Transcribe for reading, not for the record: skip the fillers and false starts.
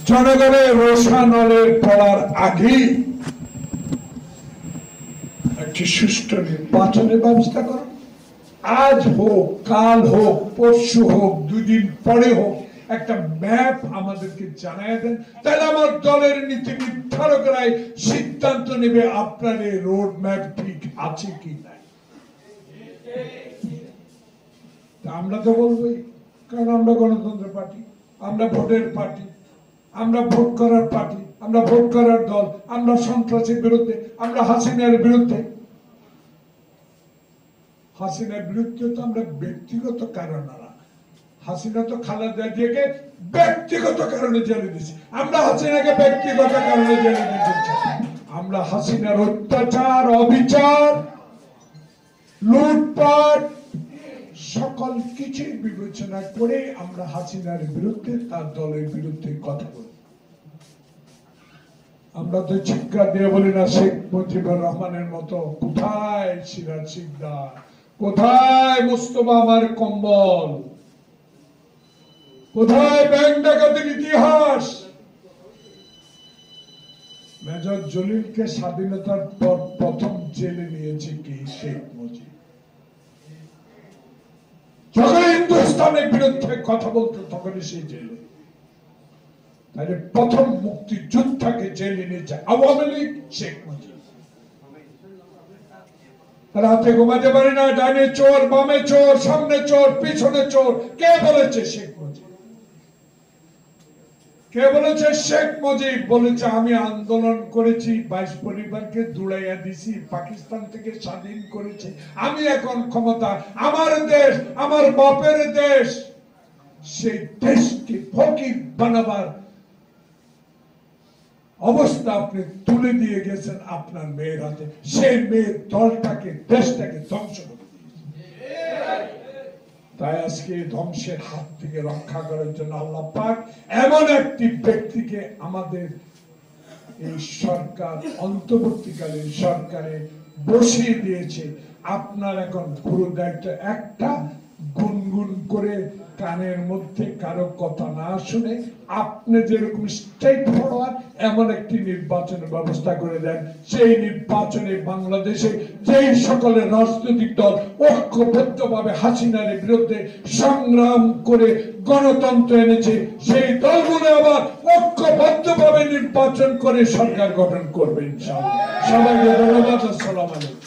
জনগণের রোষানলের পড়ার আগেই একটি সুষ্ঠু নির্বাচনের ব্যবস্থা করুন। আজ হোক, কাল হোক, পরশু হোক, দুদিন পরে হোক, একটা ম্যাপ আমাদেরকে জানায় দেন, তাহলে আমার দলের নীতি নির্ধারকরাই সিদ্ধান্ত নেবে আপনার এই রোড ম্যাপ ঠিক আছে কি নাই। আমরা তো বলবোই, কারণ আমরা গণতন্ত্র পার্টি, আমরা ভোটের পার্টি, আমরা ভোট করার পার্টি, আমরা ভোট করার দল, আমরা সন্ত্রাসের বিরুদ্ধে, আমরা হাসিনার বিরুদ্ধে। হাসিনার বিরুদ্ধে তো আমরা ব্যক্তিগত কারণ না, হাসিনা তো খালেদা জিয়াকে ব্যক্তিগত কারণে জেলে দিয়েছি, আমরা হাসিনাকে ব্যক্তিগত কারণে জেলে দিয়েছি। আমরা হাসিনার অত্যাচার, অবিচার, লুটপাট সকল কিছু বিবেচনা করে আমরা হাসিনার বিরুদ্ধে, তার দলের বিরুদ্ধে কথা বলি। আমরা তো চিৎকার দিয়ে বলি না শেখ মুজিবুর রহমানের মতো, কোথায় সিরাজ শিকদার, কোথায় মুস্তফা আমার কম্বল, কোথায় ব্যাংক ডাকাতির ইতিহাস। মেজর জলিলকে স্বাধীনতার পর প্রথম জেলে নিয়েছে কি শেখ মুজিব। যখন হিন্দুস্তানের বিরুদ্ধে কথা বলতো তখনই সেই জেলে। তাহলে প্রথম মুক্তিযোদ্ধাকে জেলে নিয়েছে আওয়ামী লীগ, শেখ মুজিব। রাতে ঘুমাতে পারি না, ডানে চোর, বামে চোর, সামনে চোর, পিছনে চোর, কে বলেছে? শেখ মুজিব। কে বলেছে? শেখ মুজিব বলেছে আমি আন্দোলন করেছি, 22 পরিবারকে দুড়াইয়া দিছি, পাকিস্তান থেকে স্বাধীন করেছি, আমি এখন ক্ষমতা, আমার দেশ, আমার বাপের দেশ, সেই দেশকে ফকির বানাবার অবস্থা আপনি তুলে দিয়ে গেছেন আপনার মেয়ের হাতে। সেই মেয়ের দলটাকে, দেশটাকে ধ্বংস করে দিয়েছে। তাই আজকে ধ্বংসের হাত থেকে রক্ষা করার জন্য আল্লাহ পাক এমন একটি ব্যক্তিকে আমাদের এই সরকার, অন্তর্বর্তীকালীন সরকারে বসিয়ে দিয়েছে। আপনার এখন পুরো দায়িত্ব একটা, গুনগুন করে কানের মধ্যে কারো কথা না শুনে আপনি যেরকম স্ট্রেট ফরওয়ার্ড এমন একটি নির্বাচনের ব্যবস্থা করে দেন। সেই নির্বাচনে বাংলাদেশে যেই সকলের রাজনৈতিক দল ঐক্যবদ্ধভাবে হাসিনার বিরুদ্ধে সংগ্রাম করে গণতন্ত্র এনেছে, সেই দলগুলো আবার ঐক্যবদ্ধভাবে নির্বাচন করে সরকার গঠন করবে ইনশাআল্লাহ। সবাইকে ধন্যবাদ। আসসালামু আলাইকুম।